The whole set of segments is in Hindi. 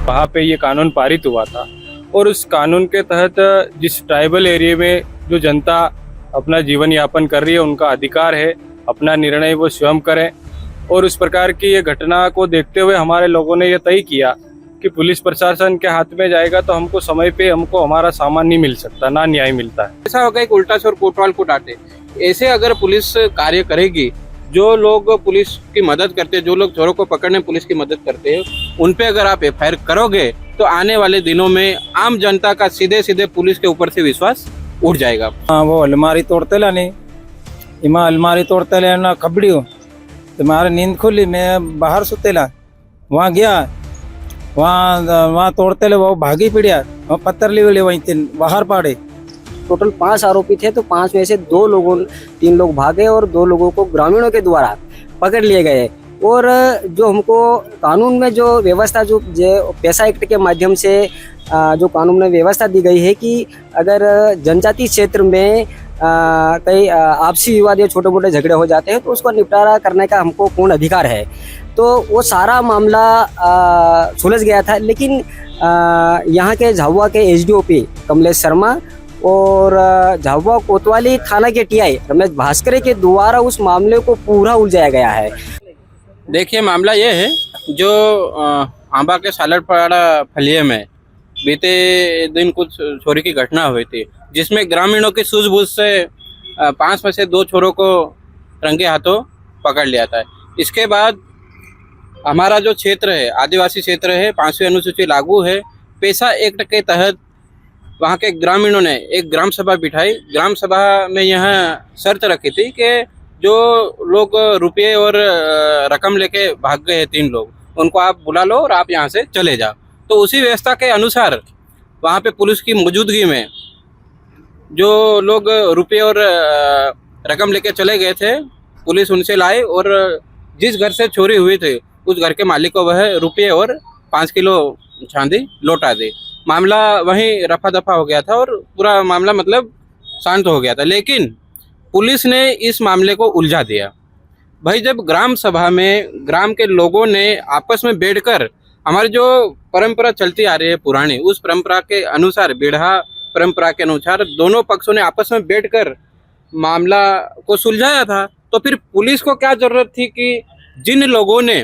वहाँ पे ये कानून पारित हुआ था। और उस कानून के तहत जिस ट्राइबल एरिया में जो जनता अपना जीवन यापन कर रही है, उनका अधिकार है अपना निर्णय वो स्वयं करें। और उस प्रकार की ये घटना को देखते हुए हमारे लोगों ने ये तय किया कि पुलिस प्रशासन के हाथ में जाएगा तो हमको समय पे हमको हमारा सामान नहीं मिल सकता, ना न्याय मिलता है। ऐसा होगा एक उल्टा चोर कोतवाल को डांटे। ऐसे अगर पुलिस कार्य करेगी, जो लोग पुलिस की मदद करते हैं, जो लोग चोरों को पकड़ने में पुलिस की मदद करते हैं, उन पे अगर आप एफआईआर करोगे तो आने वाले दिनों में आम जनता का सीधे सीधे पुलिस के ऊपर से विश्वास उठ जाएगा। हाँ, वो अलमारी तोड़तेला नहीं, इमा अलमारी तोड़तेला ना कबड़ी हो तो मारे नींद खुली, मैं बाहर सुतेला, वहाँ गया, वहाँ तोड़तेले वो भागी पड़िया, वहाँ पत्थर ली वहीं बाहर पाड़े। टोटल 5 आरोपी थे, तो 5 में से 3 लोग भागे और 2 लोगों को ग्रामीणों के द्वारा पकड़ लिए गए। और जो हमको कानून में जो व्यवस्था जो पैसा एक्ट के माध्यम से जो कानून में व्यवस्था दी गई है कि अगर जनजातीय क्षेत्र में कई आपसी विवाद या छोटे मोटे झगड़े हो जाते हैं तो उसको निपटारा करने का हमको पूर्ण अधिकार है। तो वो सारा मामला सुलझ गया था, लेकिन यहाँ के झाबुआ के एसडीओपी कमलेश शर्मा और झाबुआ कोतवाली थाना के टीआई रमेश भास्कर के द्वारा उस मामले को पूरा उलझाया गया है। देखिए, मामला ये है, जो आंबा के सालड़पाड़ा फलिये में बीते दिन कुछ चोरी की घटना हुई थी, जिसमें ग्रामीणों की सूझबूझ से 5 में से 2 चोरों को रंगे हाथों पकड़ लिया था। इसके बाद हमारा जो क्षेत्र है, आदिवासी क्षेत्र है, 5वीं अनुसूची लागू है। पैसा एक्ट के तहत वहाँ के ग्रामीणों ने एक ग्राम सभा बिठाई। ग्राम सभा में यह शर्त रखी थी कि जो लोग रुपये और रकम लेके भाग गए हैं 3 लोग, उनको आप बुला लो और आप यहाँ से चले जाओ। तो उसी व्यवस्था के अनुसार वहाँ पे पुलिस की मौजूदगी में जो लोग रुपये और रकम लेके चले गए थे, पुलिस उनसे लाई और जिस घर से चोरी हुई थी उस घर के मालिक को वह रुपये और 5 किलो चांदी लौटा दी। मामला वहीं रफा दफा हो गया था और पूरा मामला मतलब शांत हो गया था। लेकिन पुलिस ने इस मामले को उलझा दिया। भाई, जब ग्राम सभा में ग्राम के लोगों ने आपस में बैठकर हमारी जो परंपरा चलती आ रही है पुरानी, उस परंपरा के अनुसार, बिरहा परंपरा के अनुसार दोनों पक्षों ने आपस में बैठकर मामला को सुलझाया था, तो फिर पुलिस को क्या जरूरत थी कि जिन लोगों ने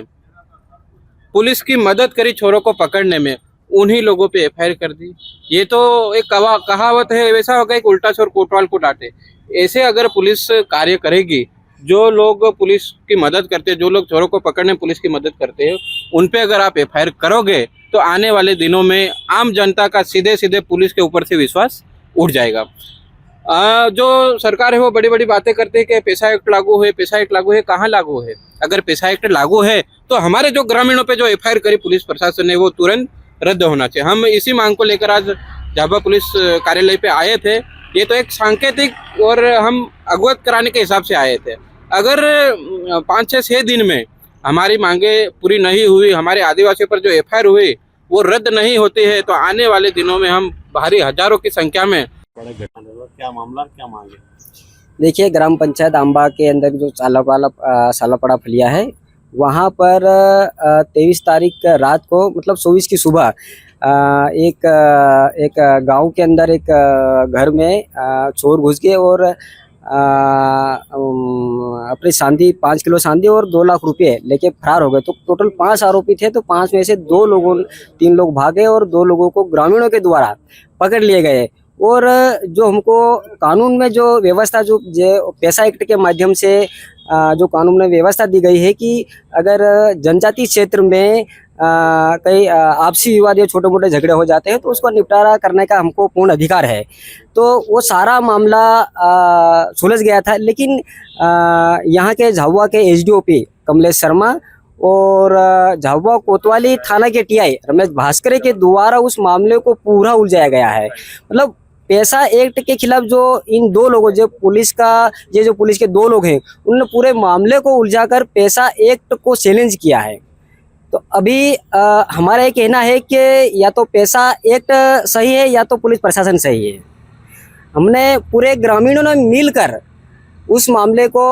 पुलिस की मदद करी चोरों को पकड़ने में, उन्हीं लोगों पे एफआईआर कर दी। ये तो एक कहावत है, वैसा होगा एक उल्टा चोर कोतवाल को डांटे। ऐसे अगर पुलिस कार्य करेगी, जो लोग पुलिस की मदद करते हैं, जो लोग चोरों को पकड़ने में पुलिस की मदद करते हैं, उन पे अगर आप एफआईआर करोगे तो आने वाले दिनों में आम जनता का सीधे सीधे पुलिस के ऊपर से विश्वास उठ जाएगा। जो सरकार है वो बड़ी बड़ी बातें करते हैं कि पैसा एक्ट लागू है, पैसा एक्ट लागू है। कहाँ लागू है? अगर पैसा एक्ट लागू है तो हमारे जो ग्रामीणों पे जो एफआईआर करी पुलिस प्रशासन ने, वो तुरंत रद्द होना चाहिए। हम इसी मांग को लेकर आज झाबुआ पुलिस कार्यालय पे आए थे। ये तो एक सांकेतिक और हम अवगत कराने के हिसाब से आए थे। अगर 5-6 दिन में हमारी मांगे पूरी नहीं हुई, हमारे आदिवासियों पर जो एफआईआर हुई वो रद्द नहीं होती है, तो आने वाले दिनों में हम भारी हजारों की संख्या में। क्या मामला, क्या मांगे? देखिए, ग्राम पंचायत आंबा के अंदर जो सालापाड़ा फलिया है, वहाँ पर 23 तारीख रात को मतलब 24 की सुबह एक गांव के अंदर एक घर में चोर घुस गए और अपनी चांदी 5 किलो चांदी और 2 लाख रुपए लेके फरार हो गए। तो टोटल 5 आरोपी थे, तो 5 में से 3 लोग भागे और 2 लोगों को ग्रामीणों के द्वारा पकड़ लिए गए। और जो हमको कानून में जो व्यवस्था जो पैसा एक्ट के माध्यम से जो कानून में व्यवस्था दी गई है कि अगर जनजातीय क्षेत्र में कई आपसी विवाद या छोटे मोटे झगड़े हो जाते हैं तो उसको निपटारा करने का हमको पूर्ण अधिकार है। तो वो सारा मामला सुलझ गया था, लेकिन यहाँ के झाबुआ के एसडीओपी कमलेश शर्मा और झाबुआ कोतवाली थाना के टीआई रमेश भास्कर के द्वारा उस मामले को पूरा उलझाया गया है। मतलब पैसा एक्ट के खिलाफ जो इन 2 लोगों, जो पुलिस के 2 लोग हैं, उन्होंने पूरे मामले को उलझाकर पैसा एक्ट को चैलेंज किया है। तो अभी हमारा ये कहना है कि या तो पैसा एक्ट सही है या तो पुलिस प्रशासन सही है। हमने पूरे ग्रामीणों ने मिलकर उस मामले को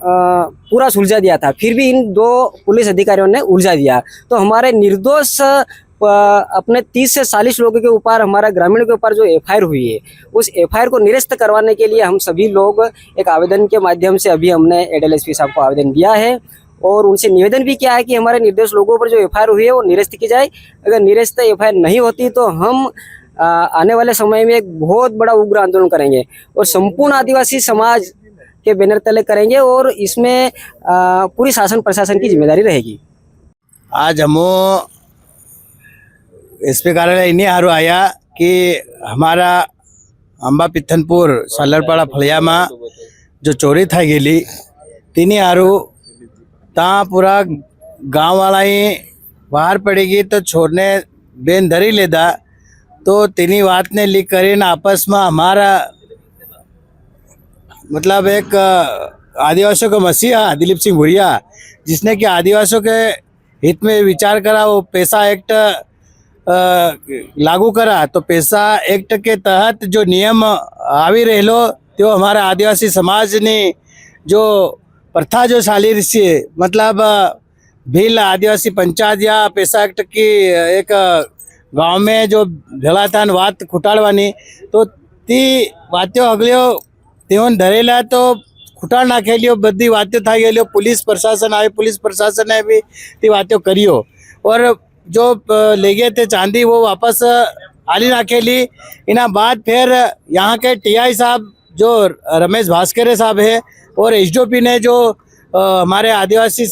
पूरा सुलझा दिया था, फिर भी इन 2 पुलिस अधिकारियों ने उलझा दिया। तो हमारे निर्दोष अपने 30 से 40 लोगों के ऊपर, हमारा ग्रामीण के ऊपर जो एफआईआर हुई है, उस एफआईआर को निरस्त करवाने के लिए हम सभी लोग एक आवेदन के माध्यम से अभी हमने एडीएलएसपी साहब को आवेदन दिया है और उनसे निवेदन भी किया है कि हमारे निर्दोष लोगों पर जो एफआईआर हुई है वो निरस्त की जाए। अगर निरस्त एफआईआर नहीं होती तो हम आने वाले समय में एक बहुत बड़ा उग्र आंदोलन करेंगे और संपूर्ण आदिवासी समाज के बैनर तले करेंगे और इसमें पूरी शासन प्रशासन की जिम्मेदारी रहेगी। आज हम एसपी कार्यालय इन्हीं हारू आया कि हमारा अंबा पिथनपुर सालरपाड़ा फलिया में जो चोरी था गेली तीनी हारू ता पूरा गांव वाला ही बाहर पड़ेगी तो छोड़ने बेन धरी लेदा तो तीनी बात ने लिख कर आपस में हमारा मतलब एक आदिवासियों का मसीहा दिलीप सिंह भुरिया जिसने कि आदिवासियों के हित में विचार करा, वो पैसा एक्ट लागू करा। तो पैसा एक्ट के तहत जो नियम आवी रहेलो तो हमारा आदिवासी समाज ने जो प्रथा जो चाली रही है, मतलब भील आदिवासी पंचायत या पैसा एक्ट की एक गांव में जो भेला था बात खुटाड़वानी, तो ती वात्यो अगलियो तेवन धरेला तो खुटाड़ नाखेलियो बधी वात्यो था गेलियो। पुलिस प्रशासन आए, पुलिस प्रशासन ने भी ती वात्यो करियो और जो ले गए थे चांदी वो वापस आली नाखेली। इना बाद फिर यहाँ के टीआई साहब जो रमेश भास्कर साहब है और एसडीओपी ने जो हमारे आदिवासी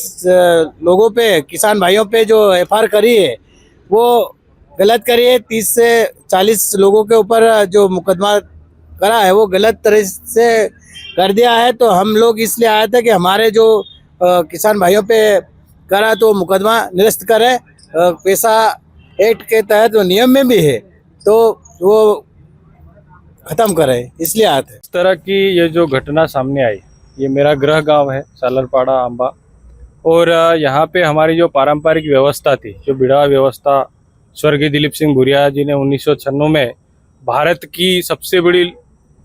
लोगों पे, किसान भाइयों पे जो एफआईआर करी है वो गलत करी है। 30 से 40 लोगों के ऊपर जो मुकदमा करा है वो गलत तरह से कर दिया है। तो हम लोग इसलिए आए थे कि हमारे जो किसान भाइयों पे करा तो मुकदमा निरस्त करे। पैसा एक्ट के तहत वो नियम में भी है तो वो खत्म करे, इसलिए आए थे। इस तरह की ये जो घटना सामने आई, ये मेरा गृह गांव है सालरपाड़ा अंबा और यहाँ पे हमारी जो पारंपरिक व्यवस्था थी, जो बिड़ा व्यवस्था स्वर्गीय दिलीप सिंह भुरिया जी ने 1996 में भारत की सबसे बड़ी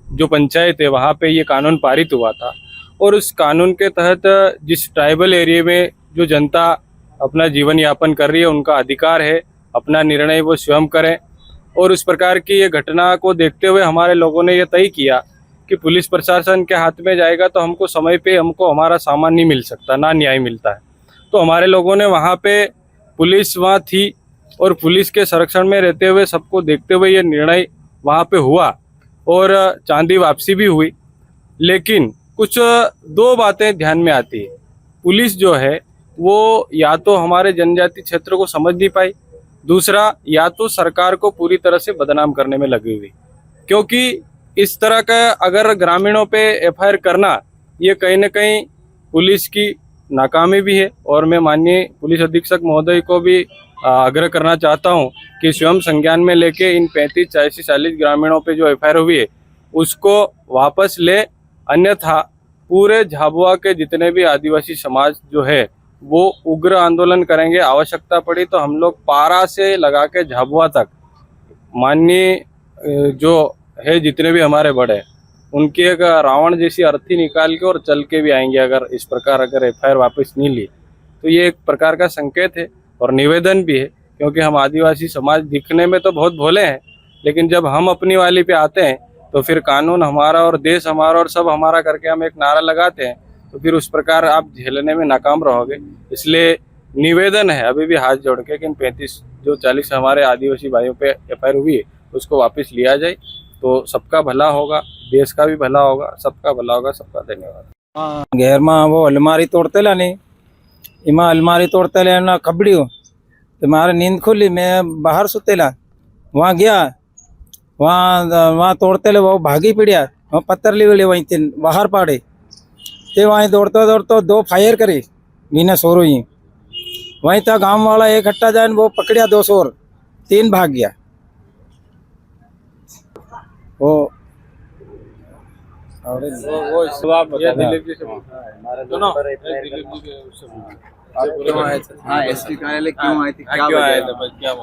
जो पंचायत है वहाँ पे ये कानून पारित हुआ था और उस कानून के तहत जिस ट्राइबल एरिया में जो जनता अपना जीवन यापन कर रही है उनका अधिकार है, अपना निर्णय वो स्वयं करें। और उस प्रकार की ये घटना को देखते हुए हमारे लोगों ने ये तय किया कि पुलिस प्रशासन के हाथ में जाएगा तो हमको समय पे हमको हमारा सामान नहीं मिल सकता, ना न्याय मिलता है। तो हमारे लोगों ने वहाँ पे, पुलिस वहाँ थी और पुलिस के संरक्षण में रहते हुए सबको देखते हुए ये निर्णय वहाँ पे हुआ और चांदी वापसी भी हुई। लेकिन कुछ 2 बातें ध्यान में आती है। पुलिस जो है वो या तो हमारे जनजाति क्षेत्र को समझ नहीं पाई, दूसरा या तो सरकार को पूरी तरह से बदनाम करने में लगी हुई, क्योंकि इस तरह का अगर ग्रामीणों पे एफआईआर करना ये कहीं न कहीं पुलिस की नाकामी भी है। और मैं माननीय पुलिस अधीक्षक महोदय को भी आग्रह करना चाहता हूं कि स्वयं संज्ञान में लेके इन 35, 40, 40 ग्रामीणों पे जो एफआईआर हुई है उसको वापस ले, अन्यथा पूरे झाबुआ के जितने भी आदिवासी समाज जो है वो उग्र आंदोलन करेंगे। आवश्यकता पड़ी तो हम लोग पारा से लगा के झाबुआ तक माननीय जो है जितने भी हमारे बड़े उनकी एक रावण जैसी अर्थी निकाल के और चल के भी आएंगे। अगर इस प्रकार अगर एफआईआर वापस नहीं ली तो ये एक प्रकार का संकेत है और निवेदन भी है, क्योंकि हम आदिवासी समाज दिखने में तो बहुत भोले हैं, लेकिन जब हम अपनी वाली पे आते हैं तो फिर कानून हमारा और देश हमारा और सब हमारा करके हम एक नारा लगाते हैं तो फिर उस प्रकार आप झेलने में नाकाम रहोगे। इसलिए निवेदन है अभी भी हाथ जोड़ के कि इन 35 जो 40 हमारे आदिवासी भाइयों पे एफआईआर हुई है उसको वापस लिया जाए तो सबका भला होगा, देश का भी भला होगा, सबका भला होगा। सबका धन्यवाद। घेर में वो अलमारी तोड़ते ला नहीं, इमा अलमारी तोड़ते ले कबड़ी तो मारे नींद खुली, मैं बाहर सुतेला, वहाँ गया, वहाँ तोड़ते ले वो भागी पड़िया, वहाँ पत्थर ली गई वहीं थे बाहर पाड़े ते वहीं दौड़ते दौड़ते 2 फायर करे बिना सोरो ही। वहीं था गांव वाला इकट्ठा जाए वो पकड़िया 2 सोर, 3 भाग गया। वो दिलीप जी से क्यों आए थे? हाँ, एसपी कार्यालय क्यों आए थे? क्या आए थे? क्या